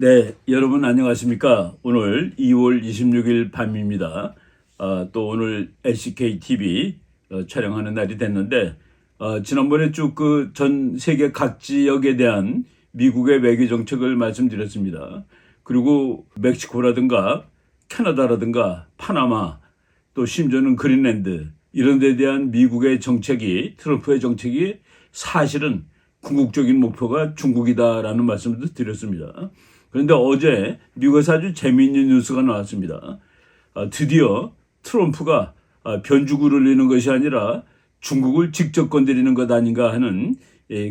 네, 여러분 안녕하십니까? 오늘 2월 26일 밤입니다. 또 오늘 LCK TV 촬영하는 날이 됐는데 지난번에 쭉 그 전 세계 각 지역에 대한 미국의 외교 정책을 말씀드렸습니다. 그리고 멕시코라든가 캐나다라든가 파나마 또 심지어는 그린랜드 이런 데 대한 미국의 정책이 트럼프의 정책이 사실은 궁극적인 목표가 중국이다라는 말씀도 드렸습니다. 그런데 어제 미국에서 아주 재미있는 뉴스가 나왔습니다. 드디어 트럼프가 변죽을 올리는 것이 아니라 중국을 직접 건드리는 것 아닌가 하는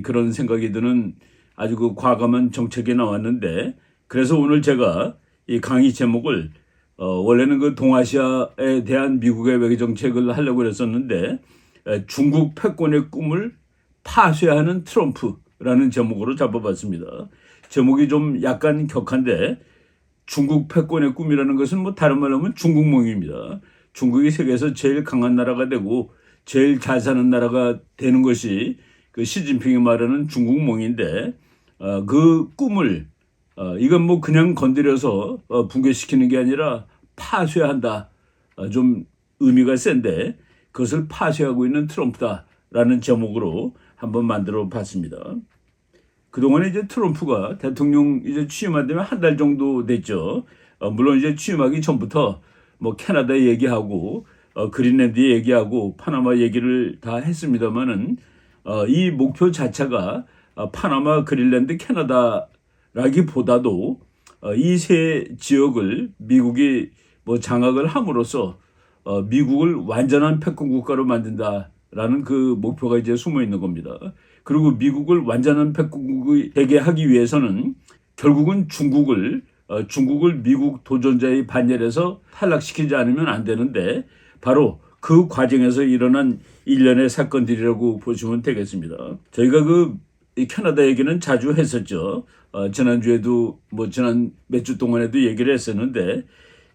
그런 생각이 드는 아주 그 과감한 정책이 나왔는데, 그래서 오늘 제가 이 강의 제목을 원래는 그 동아시아에 대한 미국의 외교 정책을 하려고 했었는데 중국 패권의 꿈을 파쇄하는 트럼프라는 제목으로 잡아봤습니다. 제목이 좀 약간 격한데 중국 패권의 꿈이라는 것은 뭐 다른 말로 하면 중국몽입니다. 중국이 세계에서 제일 강한 나라가 되고 제일 잘 사는 나라가 되는 것이 그 시진핑이 말하는 중국몽인데 그 꿈을 이건 뭐 그냥 건드려서 붕괴시키는 게 아니라 파쇄한다. 좀 의미가 센데 그것을 파쇄하고 있는 트럼프다라는 제목으로 한번 만들어 봤습니다. 그동안에 이제 트럼프가 대통령 이제 취임한 다음에 한 달 정도 됐죠. 물론 이제 취임하기 전부터 뭐 캐나다 얘기하고 그린랜드 얘기하고 파나마 얘기를 다 했습니다만은 이 목표 자체가 파나마, 그린랜드, 캐나다라기보다도 이 세 지역을 미국이 뭐 장악을 함으로써 미국을 완전한 패권 국가로 만든다라는 그 목표가 이제 숨어 있는 겁니다. 그리고 미국을 완전한 패권국이 되게 하기 위해서는 결국은 중국을 미국 도전자의 반열에서 탈락시키지 않으면 안 되는데 바로 그 과정에서 일어난 일련의 사건들이라고 보시면 되겠습니다. 저희가 이 캐나다 얘기는 자주 했었죠. 지난주에도 지난 몇 주 동안에도 얘기를 했었는데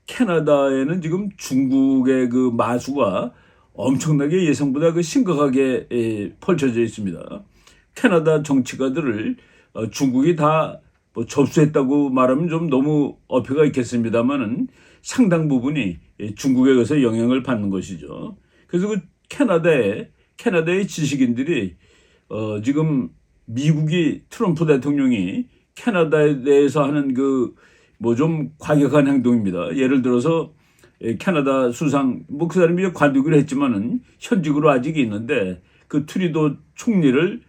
캐나다에는 지금 중국의 그 마수가 엄청나게 예상보다 그 심각하게 펼쳐져 있습니다. 캐나다 정치가들을 중국이 다 접수했다고 말하면 좀 너무 어폐가 있겠습니다만은 상당 부분이 중국에 의해서 영향을 받는 것이죠. 그래서 그 캐나다의 지식인들이 지금 미국이 트럼프 대통령이 캐나다에 대해서 하는 좀 과격한 행동입니다. 예를 들어서 캐나다 수상 그 사람이 관두기로 했지만은 현직으로 아직 있는데 그 트리도 총리를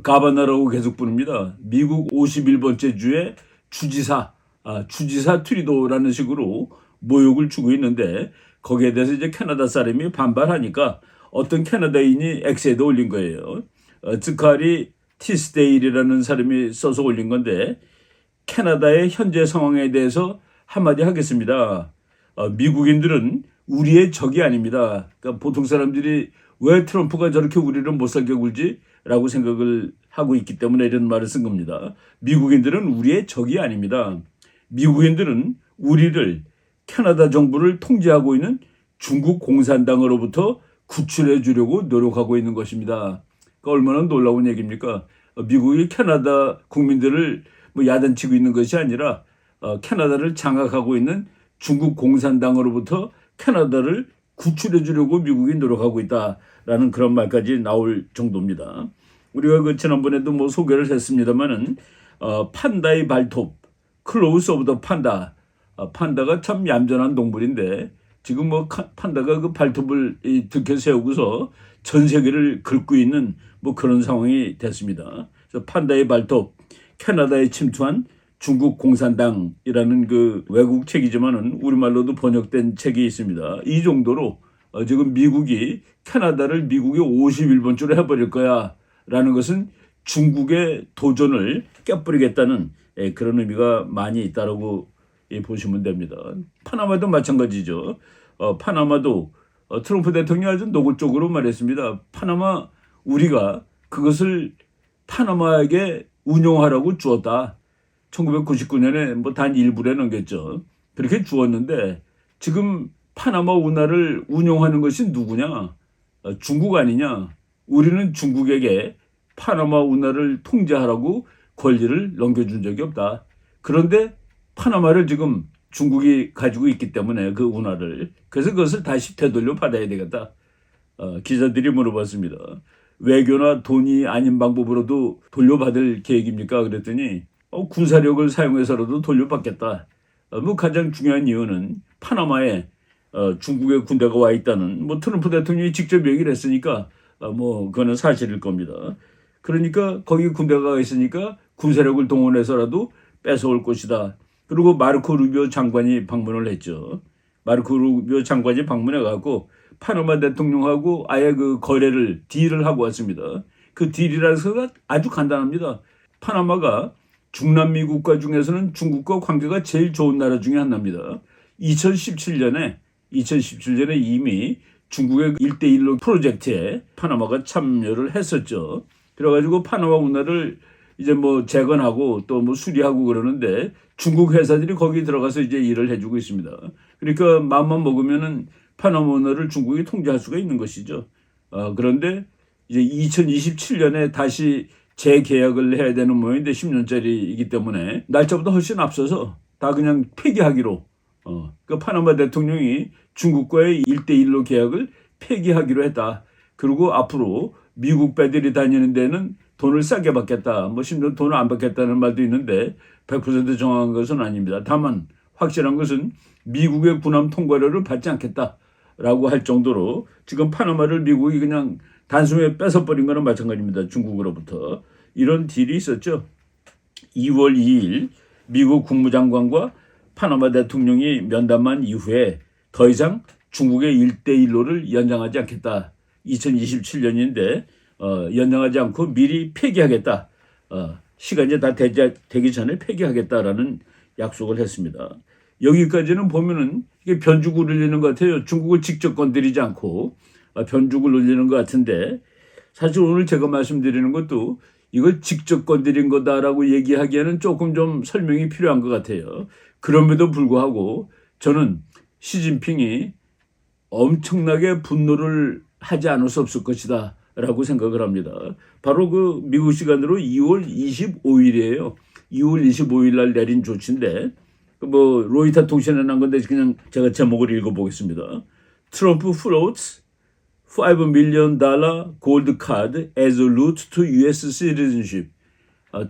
가바나라고 계속 부릅니다. 미국 51번째 주의 주지사 트리도라는 식으로 모욕을 주고 있는데 거기에 대해서 이제 캐나다 사람이 반발하니까 어떤 캐나다인이 X에도 올린 거예요. 즈카리 티스데일이라는 사람이 써서 올린 건데 캐나다의 현재 상황에 대해서 한마디 하겠습니다. 미국인들은 우리의 적이 아닙니다. 그러니까 보통 사람들이 왜 트럼프가 저렇게 우리를 못 살게 굴지? 라고 생각을 하고 있기 때문에 이런 말을 쓴 겁니다. 미국인들은 우리의 적이 아닙니다. 미국인들은 우리를 캐나다 정부를 통제하고 있는 중국 공산당으로부터 구출해 주려고 노력하고 있는 것입니다. 그러니까 얼마나 놀라운 얘기입니까? 미국이 캐나다 국민들을 야단치고 있는 것이 아니라 캐나다를 장악하고 있는 중국 공산당으로부터 캐나다를 구출해 주려고 미국이 노력하고 있다라는 그런 말까지 나올 정도입니다. 우리가 지난번에도 소개를 했습니다만은 판다의 발톱, 클로우스 오브 더 판다. 판다가 참 얌전한 동물인데 지금 판다가 그 발톱을 들켜 세우고서 전 세계를 긁고 있는 그런 상황이 됐습니다. 그래서 판다의 발톱, 캐나다에 침투한 중국 공산당이라는 그 외국 책이지만은 우리말로도 번역된 책이 있습니다. 이 정도로 지금 미국이 캐나다를 미국의 51번째로 해버릴 거야라는 것은 중국의 도전을 깨버리겠다는 그런 의미가 많이 있다라고 보시면 됩니다. 파나마도 마찬가지죠. 파나마도 트럼프 대통령이 아주 노골적으로 말했습니다. 파나마 우리가 그것을 파나마에게 운용하라고 주었다. 1999년에 단 1불에 넘겼죠. 그렇게 주었는데 지금 파나마 운하를 운용하는 것이 누구냐? 중국 아니냐? 우리는 중국에게 파나마 운하를 통제하라고 권리를 넘겨준 적이 없다. 그런데 파나마를 지금 중국이 가지고 있기 때문에 그 운하를. 그래서 그것을 다시 되돌려 받아야 되겠다. 기자들이 물어봤습니다. 외교나 돈이 아닌 방법으로도 돌려받을 계획입니까? 그랬더니 군사력을 사용해서라도 돌려받겠다. 뭐 가장 중요한 이유는 파나마에 중국의 군대가 와 있다는 뭐 트럼프 대통령이 직접 얘기를 했으니까 뭐 그거는 사실일 겁니다. 그러니까 거기 군대가 와 있으니까 군사력을 동원해서라도 뺏어올 것이다. 그리고 마르코 루비오 장관이 방문을 했죠. 마르코 루비오 장관이 방문해 갖고 파나마 대통령하고 아예 그 거래를 딜을 하고 왔습니다. 그 딜이라는 것은 아주 간단합니다. 파나마가 중남미 국가 중에서는 중국과 관계가 제일 좋은 나라 중에 하나입니다. 2017년에 이미 중국의 1대1로 프로젝트에 파나마가 참여를 했었죠. 그래가지고 파나마 운하를 이제 뭐 재건하고 또 뭐 수리하고 그러는데 중국 회사들이 거기 들어가서 이제 일을 해주고 있습니다. 그러니까 마음만 먹으면은 파나마 운하를 중국이 통제할 수가 있는 것이죠. 그런데 이제 2027년에 다시 재계약을 해야 되는 모양인데 10년짜리이기 때문에 날짜보다 훨씬 앞서서 다 그냥 폐기하기로 그 파나마 대통령이 중국과의 1대1로 계약을 폐기하기로 했다. 그리고 앞으로 미국 배들이 다니는 데는 돈을 싸게 받겠다. 뭐 심지어 돈을 안 받겠다는 말도 있는데 100% 정확한 것은 아닙니다. 다만 확실한 것은 미국의 군함 통과료를 받지 않겠다라고 할 정도로 지금 파나마를 미국이 그냥 단숨에 뺏어버린 거나 마찬가지입니다. 중국으로부터. 이런 딜이 있었죠. 2월 2일 미국 국무장관과 파나마 대통령이 면담한 이후에 더 이상 중국의 1대1로를 연장하지 않겠다. 2027년인데 연장하지 않고 미리 폐기하겠다. 시간이 다 되기 전에 폐기하겠다라는 약속을 했습니다. 여기까지는 보면은 이게 변죽을 울리는 것 같아요. 중국을 직접 건드리지 않고 변죽을 울리는 것 같은데 사실 오늘 제가 말씀드리는 것도 이걸 직접 건드린 거다라고 얘기하기에는 조금 좀 설명이 필요한 것 같아요. 그럼에도 불구하고 저는 시진핑이 엄청나게 분노를 하지 않을 수 없을 것이다 라고 생각을 합니다. 바로 그 미국 시간으로 2월 25일이에요. 2월 25일 날 내린 조치인데 뭐 로이터 통신에 난 건데 그냥 제가 제목을 읽어보겠습니다. 트럼프 floats $5 million gold card as a route to US citizenship.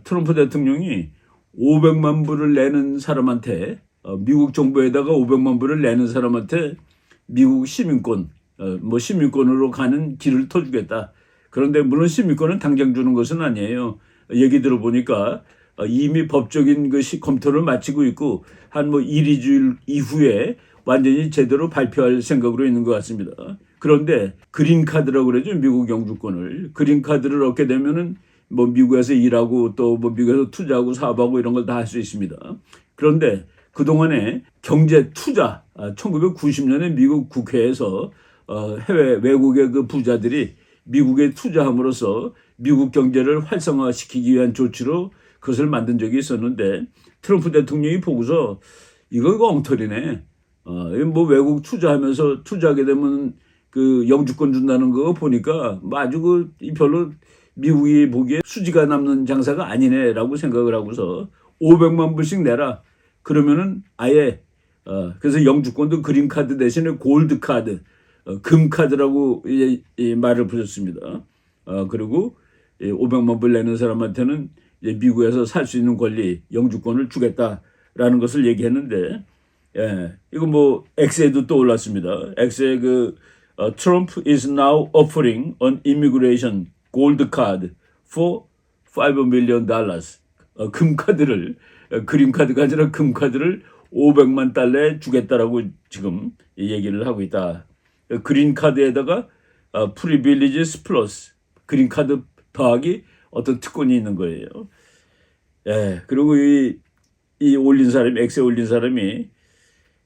트럼프 대통령이 500만 불을 내는 사람한테 미국 정부에다가 500만 불을 내는 사람한테 미국 시민권, 뭐 시민권으로 가는 길을 터주겠다. 그런데 물론 시민권은 당장 주는 것은 아니에요. 얘기 들어보니까 이미 법적인 것이 검토를 마치고 있고 한 뭐 1, 2주일 이후에 완전히 제대로 발표할 생각으로 있는 것 같습니다. 그런데 그린카드라고 그러죠. 미국 영주권을. 그린카드를 얻게 되면은 뭐 미국에서 일하고 또 뭐 미국에서 투자하고 사업하고 이런 걸 다 할 수 있습니다. 그런데 그동안에 경제 투자, 1990년에 미국 국회에서 해외 외국의 그 부자들이 미국에 투자함으로써 미국 경제를 활성화시키기 위한 조치로 그것을 만든 적이 있었는데 트럼프 대통령이 보고서 이거 엉터리네. 뭐 외국 투자하면서 투자하게 되면 그 영주권 준다는 거 보니까 뭐 아주 그 별로 미국이 보기에 수지가 남는 장사가 아니네라고 생각을 하고서 500만 불씩 내라. 그러면은 아예 그래서 영주권도 그린카드 대신에 골드카드, 금카드라고 이 말을 붙였습니다. 그리고 500만 불 내는 사람한테는 이제 미국에서 살 수 있는 권리, 영주권을 주겠다라는 것을 얘기했는데, 이거 뭐 X에도 또 올랐습니다. X에 그 Trump is now offering an immigration gold card for $5 million. 금카드를 그린카드가 아니라 금카드를 500만 달러에 주겠다라고 지금 얘기를 하고 있다. 그린카드에다가 프리빌리지스 플러스 그린카드 더하기 어떤 특권이 있는 거예요. 그리고 이 올린 사람이 X에 올린 사람이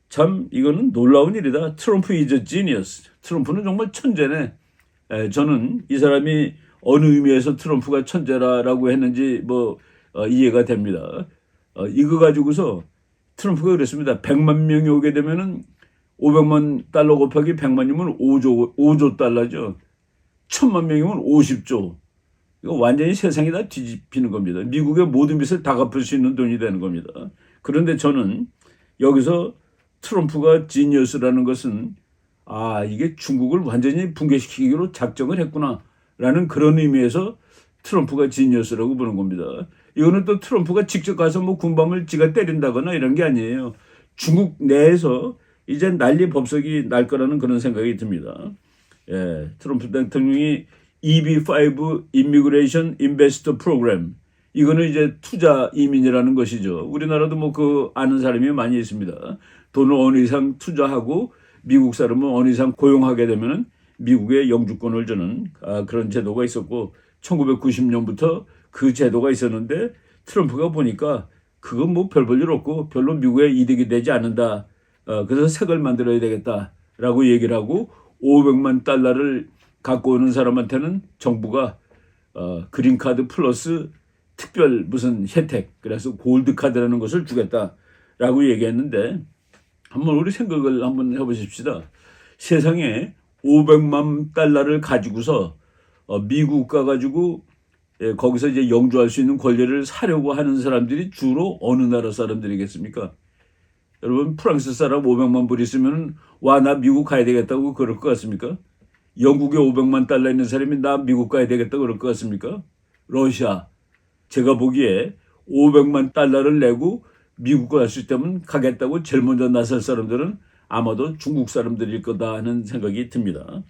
참 이거는 놀라운 일이다. 트럼프 is a genius. 트럼프는 정말 천재네. 저는 이 사람이 어느 의미에서 트럼프가 천재라고 했는지 뭐 이해가 됩니다. 이거 가지고서 트럼프가 그랬습니다. 100만 명이 오게 되면은 500만 달러 곱하기 100만이면 5조 달러죠. 1000만 명이면 50조. 이거 완전히 세상이 다 뒤집히는 겁니다. 미국의 모든 빚을 다 갚을 수 있는 돈이 되는 겁니다. 그런데 저는 여기서 트럼프가 지니어스라는 것은 이게 중국을 완전히 붕괴시키기로 작정을 했구나라는 그런 의미에서 트럼프가 지니어스라고 보는 겁니다. 이거는 또 트럼프가 직접 가서 뭐 군밤을 지가 때린다거나 이런 게 아니에요. 중국 내에서 이제 난리 법석이 날 거라는 그런 생각이 듭니다. 예, 트럼프 대통령이 EB5 Immigration Investor Program, 이거는 이제 투자 이민이라는 것이죠. 우리나라도 뭐 그 아는 사람이 많이 있습니다. 돈을 어느 이상 투자하고 미국 사람은 어느 이상 고용하게 되면은 미국의 영주권을 주는 그런 제도가 있었고 1990년부터 그 제도가 있었는데 트럼프가 보니까 그건 뭐 별 볼 일 없고 별로 미국에 이득이 되지 않는다. 그래서 색을 만들어야 되겠다라고 얘기를 하고 500만 달러를 갖고 오는 사람한테는 정부가 그린카드 플러스 특별 무슨 혜택, 그래서 골드카드라는 것을 주겠다라고 얘기했는데 한번 우리 생각을 한번 해보십시다. 세상에 500만 달러를 가지고서 미국 가가지고 거기서 이제 영주할 수 있는 권리를 사려고 하는 사람들이 주로 어느 나라 사람들이겠습니까? 여러분 프랑스 사람 500만 불 있으면 와 나 미국 가야 되겠다고 그럴 것 같습니까? 영국에 500만 달러 있는 사람이 나 미국 가야 되겠다고 그럴 것 같습니까? 러시아, 제가 보기에 500만 달러를 내고 미국 갈 수 있다면 가겠다고 제일 먼저 나설 사람들은 아마도 중국 사람들일 거다 하는 생각이 듭니다.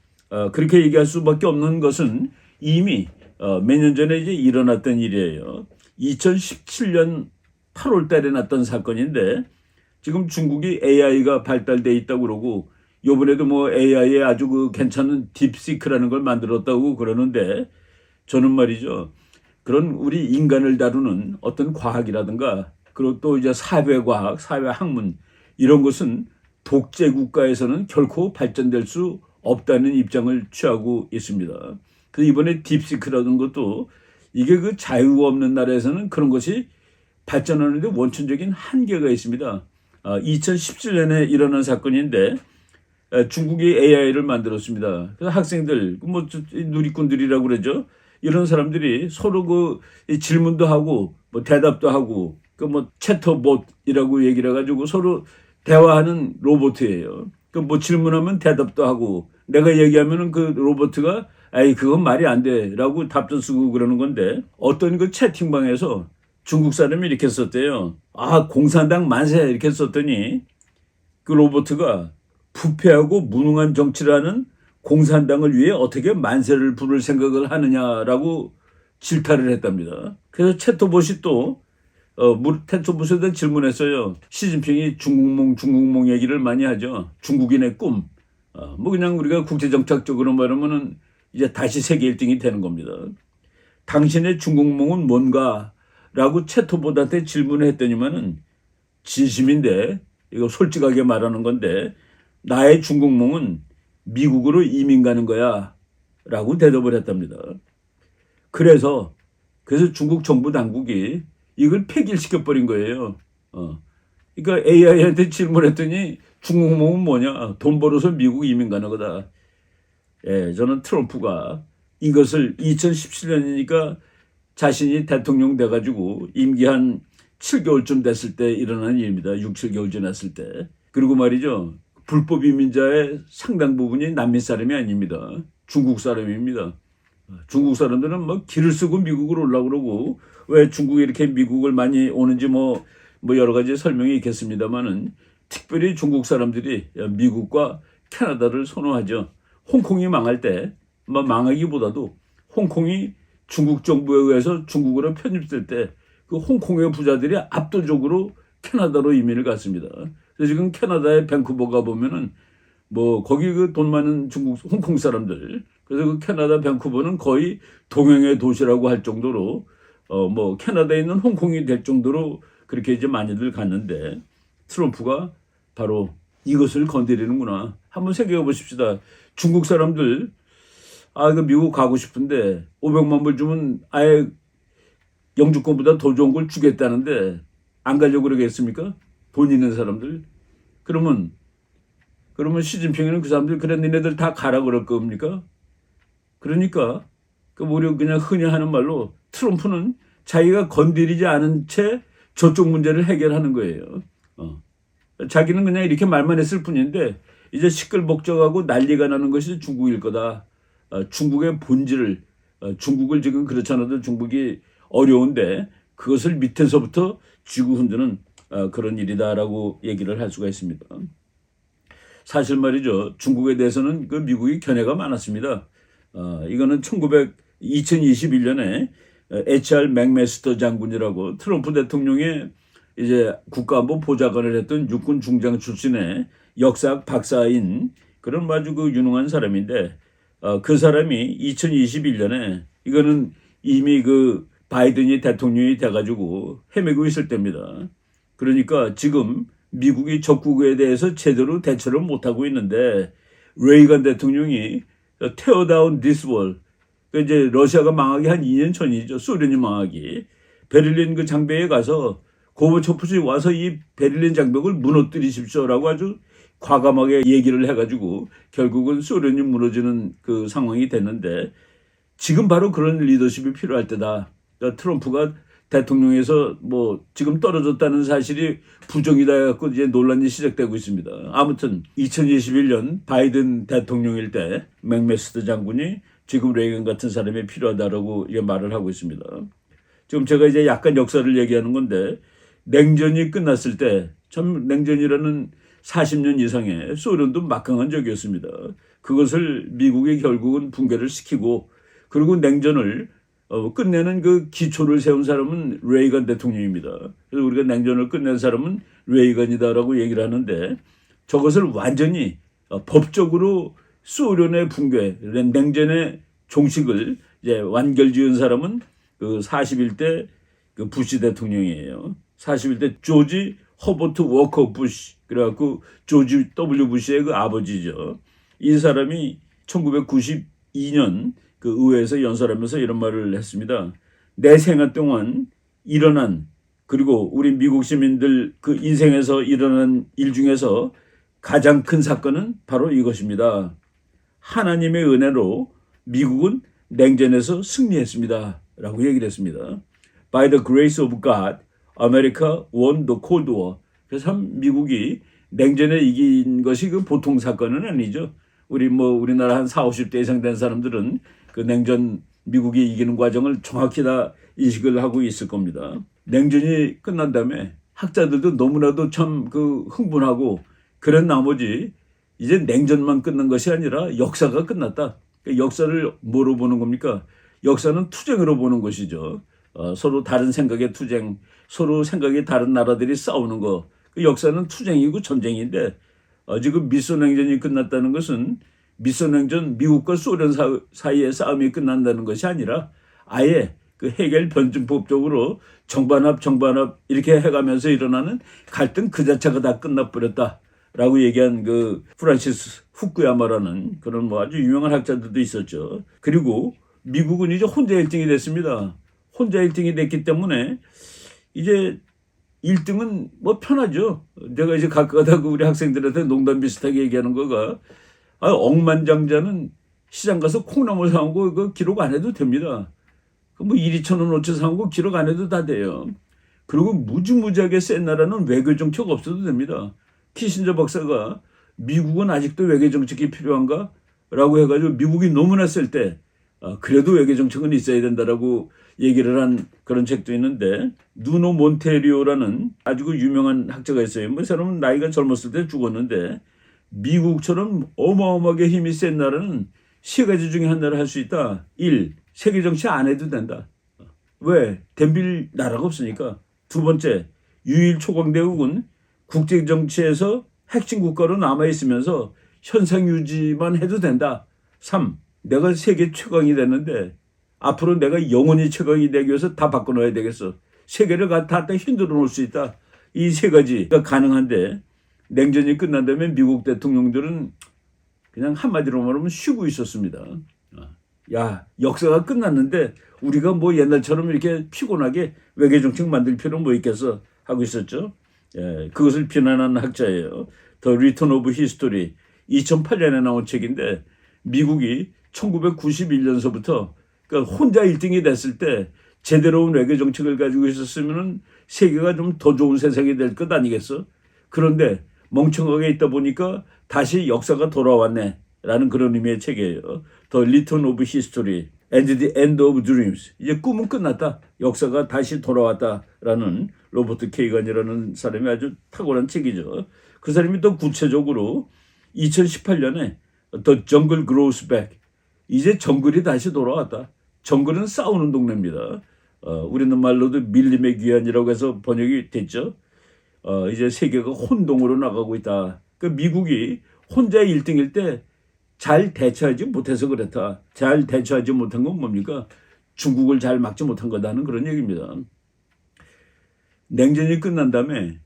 그렇게 얘기할 수밖에 없는 것은 이미 몇 년 전에 이제 일어났던 일이에요. 2017년 8월 달에 났던 사건인데 지금 중국이 AI가 발달돼 있다고 그러고 요번에도 뭐 AI에 아주 그 괜찮은 딥시크라는 걸 만들었다고 그러는데 저는 말이죠. 그런 우리 인간을 다루는 어떤 과학이라든가 그리고 또 이제 사회과학, 사회학문 이런 것은 독재 국가에서는 결코 발전될 수 없다는 입장을 취하고 있습니다. 그래서 이번에 딥시크라는 것도 이게 그 자유가 없는 나라에서는 그런 것이 발전하는데 원천적인 한계가 있습니다. 2017년에 일어난 사건인데 중국이 AI를 만들었습니다. 그래서 학생들, 뭐 누리꾼들이라고 그러죠. 이런 사람들이 서로 그 질문도 하고 뭐 대답도 하고 그 뭐 채터봇이라고 얘기를 해가지고 서로 대화하는 로봇이에요. 그 뭐 질문하면 대답도 하고 내가 얘기하면은 그 로봇가 그건 말이 안 돼라고 답도 쓰고 그러는 건데 어떤 그 채팅방에서 중국 사람이 이렇게 썼대요. 공산당 만세 이렇게 썼더니 그 로봇가 부패하고 무능한 정치를 하는 공산당을 위해 어떻게 만세를 부를 생각을 하느냐라고 질타를 했답니다. 그래서 채터봇이 또 채터봇에 대한 질문했어요. 시진핑이 중국몽 얘기를 많이 하죠. 중국인의 꿈. 뭐 그냥 우리가 국제정책적으로 말하면은 이제 다시 세계 1등이 되는 겁니다. 당신의 중국몽은 뭔가? 라고 채터봇한테 질문을 했더니만은 진심인데 이거 솔직하게 말하는 건데 나의 중국몽은 미국으로 이민 가는 거야 라고 대답을 했답니다. 그래서 중국 정부 당국이 이걸 폐기시켜버린 거예요. 그러니까 AI한테 질문했더니 중국몽은 뭐냐? 돈 벌어서 미국 이민 가는 거다. 저는 트럼프가 이것을 2017년이니까 자신이 대통령 돼가지고 임기 한 7개월쯤 됐을 때 일어난 일입니다. 6, 7개월 지났을 때. 그리고 말이죠. 불법 이민자의 상당 부분이 남미 사람이 아닙니다. 중국 사람입니다. 중국 사람들은 뭐 길을 쓰고 미국으로 오려고 그러고 왜 중국에 이렇게 미국을 많이 오는지 뭐 여러 가지 설명이 있겠습니다만은 특별히 중국 사람들이 미국과 캐나다를 선호하죠. 홍콩이 망할 때 망하기보다도 홍콩이 중국 정부에 의해서 중국으로 편입될 때 그 홍콩의 부자들이 압도적으로 캐나다로 이민을 갔습니다. 그래서 지금 캐나다의 밴쿠버 가보면은 뭐 거기 그 돈 많은 홍콩 사람들, 그래서 그 캐나다 밴쿠버는 거의 동양의 도시라고 할 정도로 뭐 캐나다에 있는 홍콩이 될 정도로 그렇게 이제 많이들 갔는데 트럼프가 바로 이것을 건드리는구나. 한번 생각해 보십시다. 중국 사람들 그 미국 가고 싶은데 500만 불 주면 아예 영주권보다 더 좋은 걸 주겠다는데 안 가려고 그러겠습니까? 돈 있는 사람들. 그러면 시진핑은 그 사람들 그래 니네들 다 가라 그럴 겁니까? 그러니까 우리 그냥 흔히 하는 말로 트럼프는 자기가 건드리지 않은 채 저쪽 문제를 해결하는 거예요. 자기는 그냥 이렇게 말만 했을 뿐인데 이제 시끌벅적하고 난리가 나는 것이 중국일 거다. 중국의 본질을 중국을 지금 그렇지 않아도 중국이 어려운데 그것을 밑에서부터 쥐고 흔드는 그런 일이다라고 얘기를 할 수가 있습니다. 사실 말이죠. 중국에 대해서는 그 미국이 견해가 많았습니다. 이거는 2021년에 HR 맥메스터 장군이라고 트럼프 대통령의 이제 국가안보 보좌관을 했던 육군 중장 출신의 역사학 박사인 그런 아주 그 유능한 사람인데 그 사람이 2021년에 이거는 이미 그 바이든이 대통령이 돼가지고 헤매고 있을 때입니다. 그러니까 지금 미국이 적국에 대해서 제대로 대처를 못하고 있는데 레이건 대통령이 tear down this wall. 그러니까 이제 러시아가 망하기 한 2년 전이죠. 소련이 망하기. 베를린 그 장벽에 가서 고버초프氏 와서 이 베를린 장벽을 무너뜨리십시오라고 아주 과감하게 얘기를 해가지고 결국은 소련이 무너지는 그 상황이 됐는데 지금 바로 그런 리더십이 필요할 때다. 그러니까 트럼프가 대통령에서 뭐 지금 떨어졌다는 사실이 부정이다 해갖고 이제 논란이 시작되고 있습니다. 아무튼 2021년 바이든 대통령일 때 맥메스터 장군이 지금 레이건 같은 사람이 필요하다라고 이게 말을 하고 있습니다. 지금 제가 이제 약간 역사를 얘기하는 건데 냉전이 끝났을 때 참 냉전이라는 40년 이상의 소련도 막강한 적이었습니다. 그것을 미국이 결국은 붕괴를 시키고 그리고 냉전을 끝내는 그 기초를 세운 사람은 레이건 대통령입니다. 그래서 우리가 냉전을 끝낸 사람은 레이건이다라고 얘기를 하는데 저것을 완전히 법적으로 소련의 붕괴, 냉전의 종식을 이제 완결지은 사람은 그 41대 그 부시 대통령이에요. 41대 조지 허버트 워커 부시. 그래갖고 조지 W 부시의 그 아버지죠. 이 사람이 1992년 그 의회에서 연설하면서 이런 말을 했습니다. 내 생애 동안 일어난 그리고 우리 미국 시민들 그 인생에서 일어난 일 중에서 가장 큰 사건은 바로 이것입니다. 하나님의 은혜로 미국은 냉전에서 승리했습니다. 라고 얘기를 했습니다. By the grace of God, America won the Cold War. 그래서 참 미국이 냉전에 이긴 것이 그 보통 사건은 아니죠. 우리나라 한 40, 50대 이상 된 사람들은 그 냉전 미국이 이기는 과정을 정확히 다 인식을 하고 있을 겁니다. 냉전이 끝난 다음에 학자들도 너무나도 참 그 흥분하고 그런 나머지 이제 냉전만 끝난 것이 아니라 역사가 끝났다. 역사를 뭐로 보는 겁니까? 역사는 투쟁으로 보는 것이죠. 서로 다른 생각의 투쟁, 서로 생각이 다른 나라들이 싸우는 거. 그 역사는 투쟁이고 전쟁인데 지금 미소냉전이 끝났다는 것은 미소냉전 미국과 소련 사이의 싸움이 끝난다는 것이 아니라 아예 그 해겔 변증법적으로 정반합 이렇게 해가면서 일어나는 갈등 그 자체가 다 끝나버렸다라고 얘기한 그 프란시스 후쿠야마라는 그런 뭐 아주 유명한 학자들도 있었죠. 그리고 미국은 이제 혼자 1등이 됐습니다. 혼자 1등이 됐기 때문에 이제 1등은 뭐 편하죠. 내가 이제 가끔가다 우리 학생들한테 농담 비슷하게 얘기하는 거가 억만장자는 시장 가서 콩나물 사오고 그 기록 안 해도 됩니다. 뭐 1,2,000원 5천 사오고 기록 안 해도 다 돼요. 그리고 무지무지하게 센 나라는 외교 정책 없어도 됩니다. 키신저 박사가 미국은 아직도 외교 정책이 필요한가? 라고 해가지고 미국이 너무나 셀 때 그래도 외교 정책은 있어야 된다라고 얘기를 한 그런 책도 있는데 누노 몬테리오라는 아주 유명한 학자가 있어요. 뭐 사람은 나이가 젊었을 때 죽었는데 미국처럼 어마어마하게 힘이 센 나라는 세 가지 중에 하나를 할 수 있다. 1. 세계 정치 안 해도 된다. 왜? 덤빌 나라가 없으니까. 두 번째, 유일 초강대국은 국제 정치에서 핵심 국가로 남아있으면서 현상 유지만 해도 된다. 3. 내가 세계 최강이 됐는데 앞으로 내가 영원히 최강이 되기 위해서 다 바꿔놔야 되겠어. 세계를 다 흔들어 놓을 수 있다. 이 세 가지가 가능한데 냉전이 끝난 다음에 미국 대통령들은 그냥 한마디로 말하면 쉬고 있었습니다. 야, 역사가 끝났는데 우리가 뭐 옛날처럼 이렇게 피곤하게 외교정책 만들 필요는 뭐 있겠어 하고 있었죠. 예, 그것을 비난한 학자예요. The Return of History 2008년에 나온 책인데 미국이 1991년서부터 그러니까 혼자 1등이 됐을 때 제대로 온 외교 정책을 가지고 있었으면은 세계가 좀 더 좋은 세상이 될 것 아니겠어? 그런데 멍청하게 있다 보니까 다시 역사가 돌아왔네라는 그런 의미의 책이에요. The Return of History and the End of Dreams. 이제 꿈은 끝났다. 역사가 다시 돌아왔다라는 로버트 케이건이라는 사람이 아주 탁월한 책이죠. 그 사람이 또 구체적으로 2018년에 The Jungle Grows Back. 이제 정글이 다시 돌아왔다. 정글은 싸우는 동네입니다. 우리는 말로도 밀림의 귀환이라고 해서 번역이 됐죠. 이제 세계가 혼동으로 나가고 있다. 그 미국이 혼자 1등일 때 잘 대처하지 못해서 그렇다. 잘 대처하지 못한 건 뭡니까? 중국을 잘 막지 못한 거다는 그런 얘기입니다. 냉전이 끝난 다음에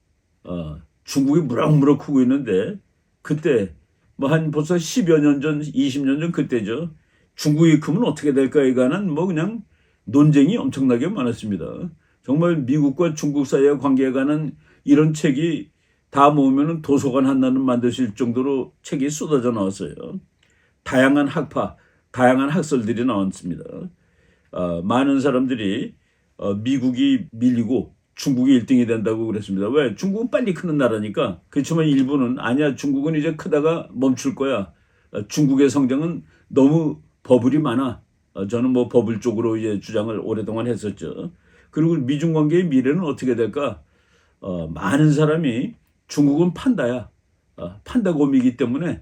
중국이 무럭무럭 크고 있는데 그때 뭐 한 벌써 10여 년 전, 20년 전 그때죠. 중국이 크면 어떻게 될까에 관한 뭐 그냥 논쟁이 엄청나게 많았습니다. 정말 미국과 중국 사이의 관계에 관한 이런 책이 다 모으면 도서관 하나는 만드실 정도로 책이 쏟아져 나왔어요. 다양한 학파, 다양한 학설들이 나왔습니다. 많은 사람들이 미국이 밀리고 중국이 1등이 된다고 그랬습니다. 왜? 중국은 빨리 크는 나라니까. 그렇지만 일부는 아니야, 중국은 이제 크다가 멈출 거야. 중국의 성장은 너무 버블이 많아. 저는 뭐 버블 쪽으로 이제 주장을 오랫동안 했었죠. 그리고 미중 관계의 미래는 어떻게 될까? 많은 사람이 중국은 판다야. 판다곰이기 때문에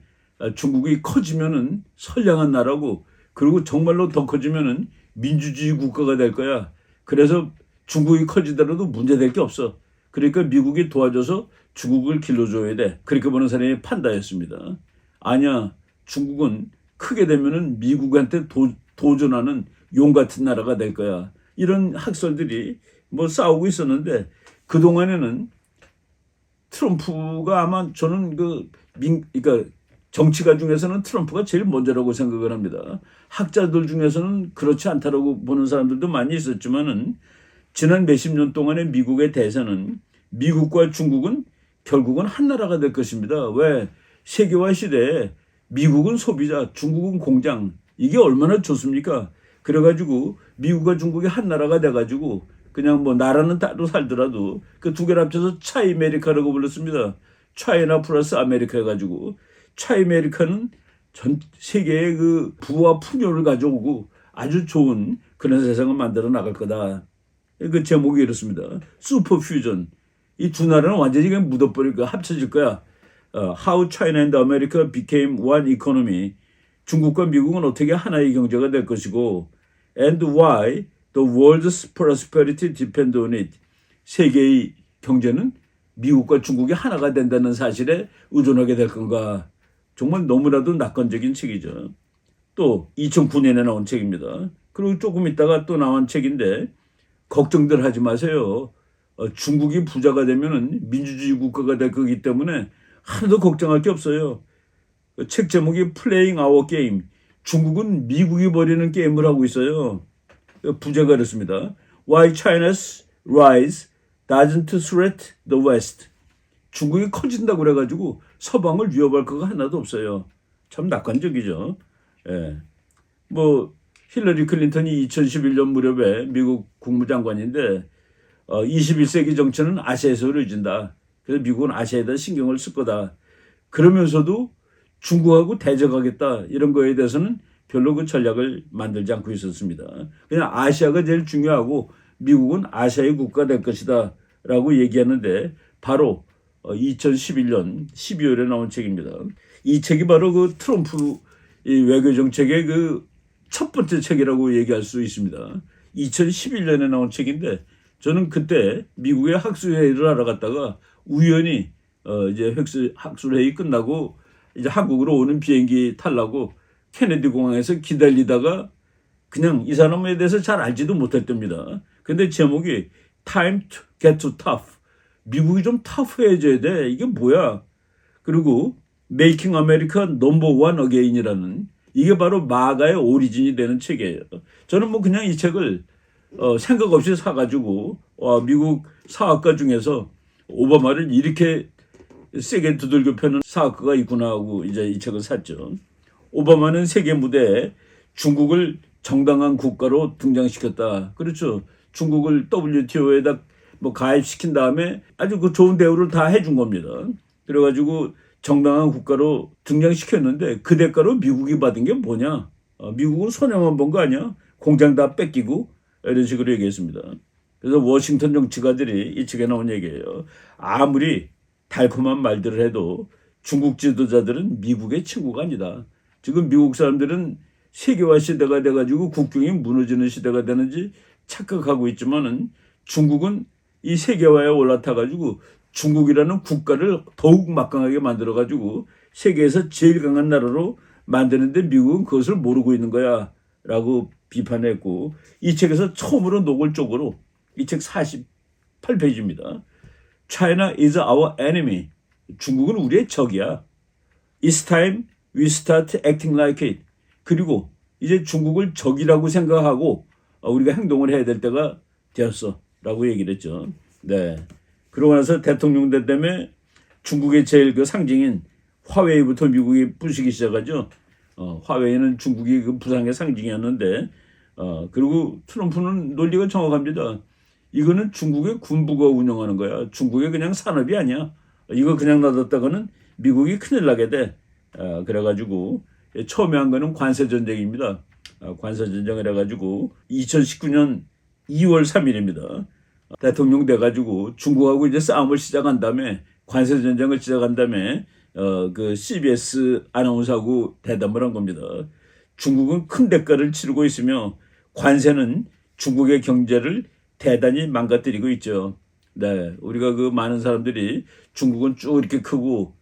중국이 커지면은 선량한 나라고, 그리고 정말로 더 커지면은 민주주의 국가가 될 거야. 그래서 중국이 커지더라도 문제될 게 없어. 그러니까 미국이 도와줘서 중국을 길러줘야 돼. 그렇게 보는 사람이 판다였습니다. 아니야, 중국은 크게 되면은 미국한테 도전하는 용 같은 나라가 될 거야. 이런 학설들이 뭐 싸우고 있었는데, 그동안에는 트럼프가 아마 저는 그러니까 정치가 중에서는 트럼프가 제일 먼저라고 생각을 합니다. 학자들 중에서는 그렇지 않다라고 보는 사람들도 많이 있었지만은 지난 몇십 년 동안의 미국의 대세는 미국과 중국은 결국은 한 나라가 될 것입니다. 왜? 세계화 시대에 미국은 소비자, 중국은 공장. 이게 얼마나 좋습니까? 그래가지고 미국과 중국이 한 나라가 돼가지고 그냥 뭐 나라는 따로 살더라도 그 두 개를 합쳐서 차이메리카라고 불렀습니다. 차이나 플러스 아메리카 해가지고 차이메리카는 전 세계의 그 부와 풍요를 가져오고 아주 좋은 그런 세상을 만들어 나갈 거다. 그 제목이 이렇습니다. 슈퍼 퓨전. 이 두 나라는 완전히 그냥 묻어버릴 거야. 합쳐질 거야. How China and America became one economy. 중국과 미국은 어떻게 하나의 경제가 될 것이고, and why the world's prosperity depend on it. 세계의 경제는 미국과 중국이 하나가 된다는 사실에 의존하게 될 건가. 정말 너무나도 낙관적인 책이죠. 또 2009년에 나온 책입니다. 그리고 조금 있다가 또 나온 책인데, 걱정들 하지 마세요. 중국이 부자가 되면은 민주주의 국가가 될 거기 때문에 하나도 걱정할 게 없어요. 책 제목이 Playing Our Game. 중국은 미국이 벌이는 게임을 하고 있어요. 부제가 그렇습니다. Why China's rise doesn't threat the West. 중국이 커진다고 그래가지고 서방을 위협할 거가 하나도 없어요. 참 낙관적이죠. 예. 뭐 힐러리 클린턴이 2011년 무렵에 미국 국무장관인데 21세기 정치는 아시아에서 이루어진다. 그래서 미국은 아시아에다 신경을 쓸 거다. 그러면서도 중국하고 대적하겠다 이런 거에 대해서는 별로 그 전략을 만들지 않고 있었습니다. 그냥 아시아가 제일 중요하고 미국은 아시아의 국가가 될 것이다 라고 얘기하는데 바로 2011년 12월에 나온 책입니다. 이 책이 바로 그 트럼프 외교 정책의 그 첫 번째 책이라고 얘기할 수 있습니다. 2011년에 나온 책인데 저는 그때 미국의 학술회의를 하러 갔다가 우연히 이제 학술회의 끝나고 이제 한국으로 오는 비행기 타려고 케네디 공항에서 기다리다가 그냥 이 사람에 대해서 잘 알지도 못했답니다. 근데 제목이 Time to get to tough. 미국이 좀 터프해져야 돼. 이게 뭐야? 그리고 Making America Number One Again이라는 이게 바로 마가의 오리진이 되는 책이에요. 저는 뭐 그냥 이 책을 생각 없이 사가지고 미국 사학과 중에서 오바마를 이렇게 세게 두들겨 패는 사학과가 있구나 하고 이제 이 책을 샀죠. 오바마는 세계 무대에 중국을 정당한 국가로 등장시켰다. 그렇죠. 중국을 WTO에다 뭐 가입시킨 다음에 아주 그 좋은 대우를 다 해준 겁니다. 그래가지고 정당한 국가로 등장시켰는데 그 대가로 미국이 받은 게 뭐냐? 미국은 손해만 본 거 아니야? 공장 다 뺏기고 이런 식으로 얘기했습니다. 그래서 워싱턴 정치가들이 이 책에 나온 얘기예요. 아무리 달콤한 말들을 해도 중국 지도자들은 미국의 친구가 아니다. 지금 미국 사람들은 세계화 시대가 돼가지고 국경이 무너지는 시대가 되는지 착각하고 있지만은 중국은 이 세계화에 올라타가지고 중국이라는 국가를 더욱 막강하게 만들어가지고 세계에서 제일 강한 나라로 만드는데 미국은 그것을 모르고 있는 거야 라고 비판했고, 이 책에서 처음으로 노골적으로 이 책 48페이지입니다. China is our enemy. 중국은 우리의 적이야. It's time we start acting like it. 그리고 이제 중국을 적이라고 생각하고 우리가 행동을 해야 될 때가 되었어 라고 얘기를 했죠. 네. 그러고 나서 대통령 된 다음에 중국의 제일 그 상징인 화웨이부터 미국이 부수기 시작하죠. 화웨이는 중국이 그 부상의 상징이었는데, 그리고 트럼프는 논리가 정확합니다. 이거는 중국의 군부가 운영하는 거야. 중국의 그냥 산업이 아니야. 이거 그냥 놔뒀다가는 미국이 큰일 나게 돼. 그래가지고 처음에 한 거는 관세 전쟁입니다. 관세 전쟁을 해가지고 2019년 2월 3일입니다. 대통령 돼가지고 중국하고 이제 싸움을 시작한 다음에, 관세 전쟁을 시작한 다음에 그 CBS 아나운서하고 대담을 한 겁니다. 중국은 큰 대가를 치르고 있으며 관세는 중국의 경제를 대단히 망가뜨리고 있죠. 네, 우리가 그 많은 사람들이 중국은 쭉 이렇게 크고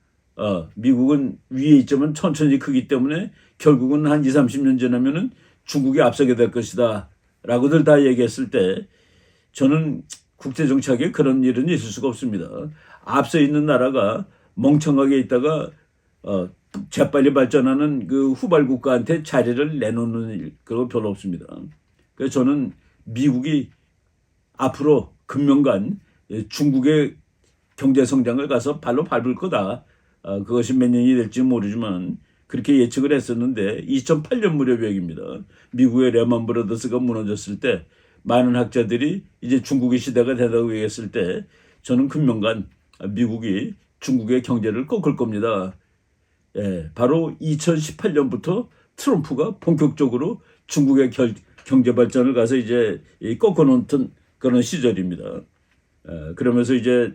미국은 위에 있지만 천천히 크기 때문에 결국은 한 20, 30년 지나면은 중국이 앞서게 될 것이다 라고들 다 얘기했을 때, 저는 국제정치학에 그런 일은 있을 수가 없습니다. 앞서 있는 나라가 멍청하게 있다가 재빨리 발전하는 그 후발 국가한테 자리를 내놓는 일, 그거 별로 없습니다. 그래서 저는 미국이 앞으로 금년간 중국의 경제 성장을 가서 발로 밟을 거다. 그것이 몇 년이 될지 모르지만 그렇게 예측을 했었는데, 2008년 무렵 얘기입니다. 미국의 레만 브라더스가 무너졌을 때 많은 학자들이 이제 중국의 시대가 되다고 얘기했을 때, 저는 금년간 미국이 중국의 경제를 꺾을 겁니다. 예, 바로 2018년부터 트럼프가 본격적으로 중국의 경제 발전을 가서 이제 꺾어놓던 그런 시절입니다. 그러면서 이제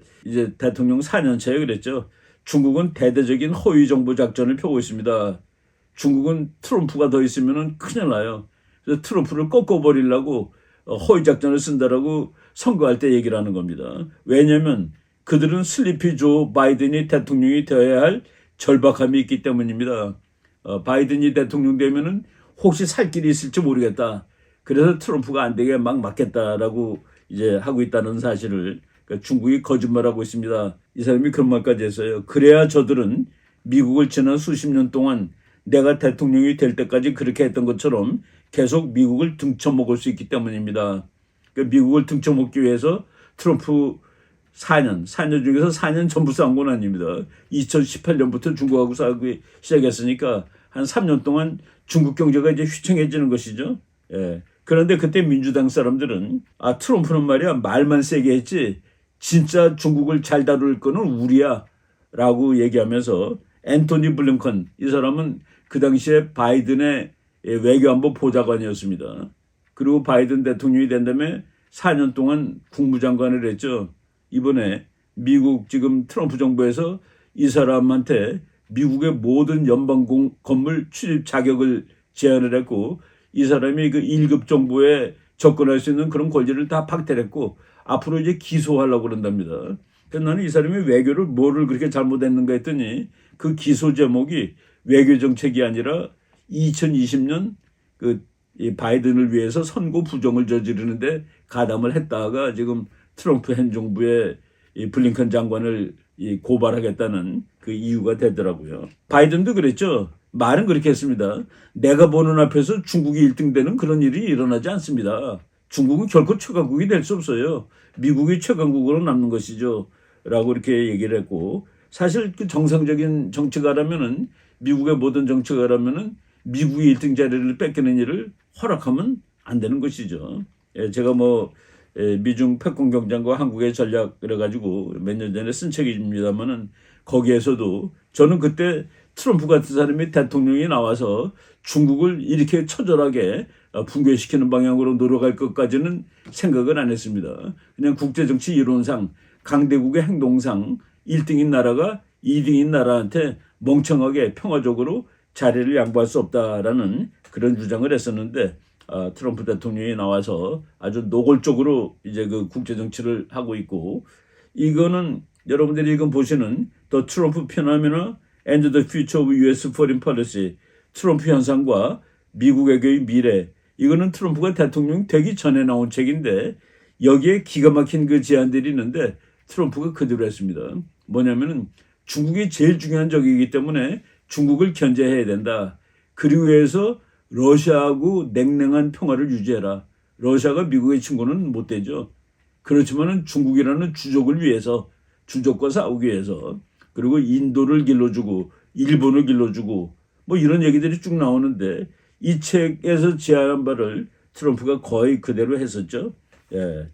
대통령 4년 차에 그랬죠. 중국은 대대적인 허위 정보 작전을 펴고 있습니다. 중국은 트럼프가 더 있으면 큰일 나요. 그래서 트럼프를 꺾어버리려고 허위 작전을 쓴다라고 선거할 때 얘기를 하는 겁니다. 왜냐하면 그들은 슬리피 조 바이든이 대통령이 되어야 할 절박함이 있기 때문입니다. 바이든이 대통령 되면은 혹시 살 길이 있을지 모르겠다. 그래서 트럼프가 안 되게 막 막겠다라고 이제 하고 있다는 사실을, 그러니까 중국이 거짓말하고 있습니다. 이 사람이 그런 말까지 했어요. 그래야 저들은 미국을 지난 수십 년 동안 내가 대통령이 될 때까지 그렇게 했던 것처럼 계속 미국을 등쳐먹을 수 있기 때문입니다. 그러니까 미국을 등쳐먹기 위해서 트럼프 4년 중에서 4년 전부 싸운 건 아닙니다. 2018년부터 중국하고 싸우기 시작했으니까 한 3년 동안 중국 경제가 이제 휘청해지는 것이죠. 예. 그런데 그때 민주당 사람들은 트럼프는 말이야 말만 세게 했지 진짜 중국을 잘 다룰 거는 우리야 라고 얘기하면서, 앤토니 블링컨, 이 사람은 그 당시에 바이든의 외교안보 보좌관이었습니다. 그리고 바이든 대통령이 된 다음에 4년 동안 국무장관을 했죠. 이번에 미국 지금 트럼프 정부에서 이 사람한테 미국의 모든 연방 건물 출입 자격을 제한을 했고, 이 사람이 그 1급 정부에 접근할 수 있는 그런 권리를 다 박탈을 했고 앞으로 이제 기소하려고 그런답니다. 그래서 나는 이 사람이 외교를 뭐를 그렇게 잘못했는가 했더니 그 기소 제목이 외교 정책이 아니라 2020년 이 바이든을 위해서 선거 부정을 저지르는데 가담을 했다가 지금 트럼프 행정부의 이 블링컨 장관을 고발하겠다는 그 이유가 되더라고요. 바이든도 그랬죠. 말은 그렇게 했습니다. 내가 보는 앞에서 중국이 1등 되는 그런 일이 일어나지 않습니다. 중국은 결코 최강국이 될 수 없어요. 미국이 최강국으로 남는 것이죠. 라고 이렇게 얘기를 했고, 사실 그 정상적인 정치가라면은, 미국의 모든 정치가라면은 미국이 1등 자리를 뺏기는 일을 허락하면 안 되는 것이죠. 예, 제가 뭐 미중 패권 경쟁과 한국의 전략 그래가지고 몇 년 전에 쓴 책입니다만은 거기에서도 저는 그때 트럼프 같은 사람이 대통령이 나와서 중국을 이렇게 처절하게 붕괴시키는 방향으로 노력할 것까지는 생각을 안 했습니다. 그냥 국제정치 이론상 강대국의 행동상 1등인 나라가 2등인 나라한테 멍청하게 평화적으로 자리를 양보할 수 없다라는 그런 주장을 했었는데 트럼프 대통령이 나와서 아주 노골적으로 이제 그 국제 정치를 하고 있고 이거는 여러분들이 지금 보시는 The Trump Phenomenon and the Future of U.S. Foreign Policy 트럼프 현상과 미국에게의 미래 이거는 트럼프가 대통령 되기 전에 나온 책인데 여기에 기가 막힌 그 제안들이 있는데 트럼프가 그대로 했습니다. 뭐냐면은 중국이 제일 중요한 적이기 때문에 중국을 견제해야 된다. 그리고 해서 러시아하고 냉랭한 평화를 유지해라. 러시아가 미국의 친구는 못 되죠. 그렇지만은 중국이라는 주족을 위해서 주족과 싸우기 위해서 그리고 인도를 길러주고 일본을 길러주고 뭐 이런 얘기들이 쭉 나오는데 이 책에서 제안한 바를 트럼프가 거의 그대로 했었죠. 예.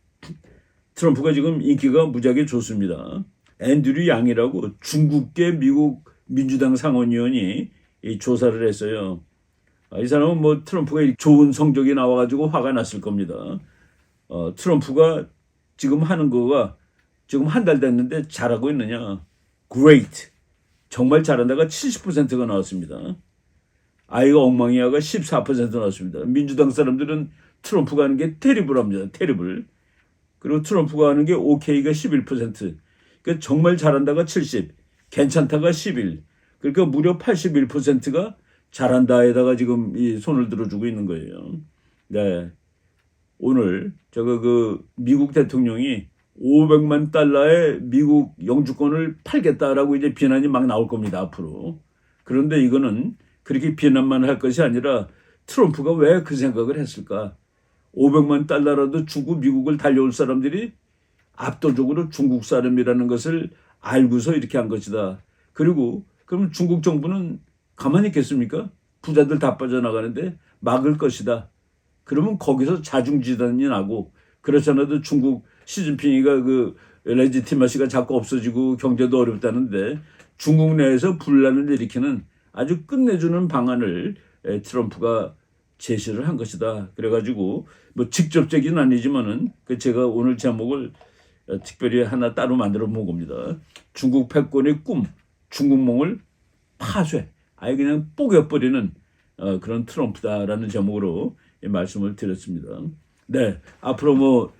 트럼프가 지금 인기가 무지하게 좋습니다. 앤드류 양이라고 중국계 미국 민주당 상원의원이 이 조사를 했어요. 이 사람은 뭐 트럼프가 좋은 성적이 나와가지고 화가 났을 겁니다. 트럼프가 지금 하는 거가 지금 한 달 됐는데 잘하고 있느냐? Great. 정말 잘한다가 70%가 나왔습니다. 아이가 엉망이야가 14% 나왔습니다. 민주당 사람들은 트럼프가 하는 게 테리블합니다. 테리블. 그리고 트럼프가 하는 게 OK가 11%. 그러니까 정말 잘한다가 70, 괜찮다가 11. 그러니까 무려 81%가 잘한다에다가 지금 이 손을 들어주고 있는 거예요. 네. 오늘 그 미국 대통령이 500만 달러의 미국 영주권을 팔겠다라고 이제 비난이 막 나올 겁니다, 앞으로. 그런데 이거는 그렇게 비난만 할 것이 아니라 트럼프가 왜 그 생각을 했을까? 500만 달러라도 주고 미국을 달려올 사람들이 압도적으로 중국 사람이라는 것을 알고서 이렇게 한 것이다. 그리고 그럼 중국 정부는 가만히 있겠습니까? 부자들 다 빠져나가는데 막을 것이다. 그러면 거기서 자중지단이 나고 그렇지 않아도 중국 시진핑이가 그 레지티마시가 자꾸 없어지고 경제도 어렵다는데 중국 내에서 분란을 일으키는 아주 끝내주는 방안을 트럼프가 제시를 한 것이다. 그래가지고 뭐 직접적인 아니지만은 제가 오늘 제목을 특별히 하나 따로 만들어 본 겁니다. 중국 패권의 꿈, 중국몽을 파쇄, 아예 그냥 뽀개버리는 그런 트럼프다라는 제목으로 말씀을 드렸습니다. 네, 앞으로 뭐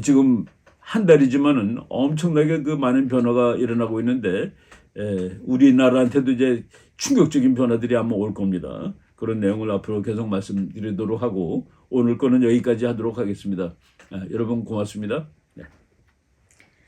지금 한 달이지만은 엄청나게 그 많은 변화가 일어나고 있는데 우리나라한테도 이제 충격적인 변화들이 아마 올 겁니다. 그런 내용을 앞으로 계속 말씀드리도록 하고 오늘 거는 여기까지 하도록 하겠습니다. 여러분 고맙습니다.